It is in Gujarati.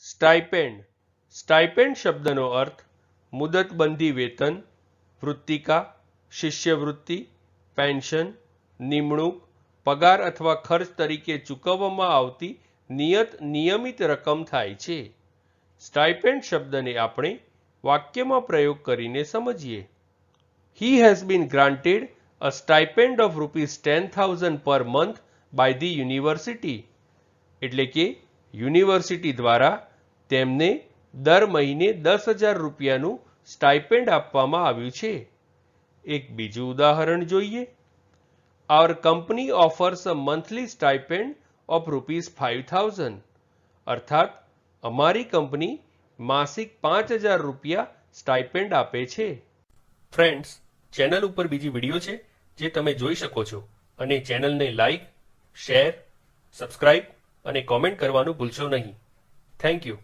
સ્ટાઇપેન્ડ. સ્ટાઇપેન્ડ શબ્દનો અર્થ મુદતબંધી વેતન, વૃત્તિકા, શિષ્યવૃત્તિ, પેન્શન, નિમણૂક, પગાર અથવા ખર્ચ તરીકે ચૂકવવામાં આવતી નિયમિત રકમ થાય છે. સ્ટાઇપેન્ડ શબ્દને આપણે વાક્યમાં પ્રયોગ કરીને સમજીએ. He has been granted a stipend of ₹10,000 per month by the university. એટલે કે યુનિવર્સિટી દ્વારા તેમને દર મહિને 10,000 રૂપિયાનું સ્ટાઇપેન્ડ આપવામાં આવ્યું છે. એક બીજું ઉદાહરણ જોઈએ. Our company offers a monthly stipend of ₹5,000. અર્થાત અમારી કંપની માસિક 5,000 રૂપિયા સ્ટાઇપેન્ડ આપે છે. ફ્રેન્ડ્સ, ચેનલ ઉપર બીજી વિડીયો છે જે તમે જોઈ શકો છો અને ચેનલને લાઈક, શેર, સબસ્ક્રાઇબ અને કોમેન્ટ કરવાનું ભૂલશો નહીં. Thank you.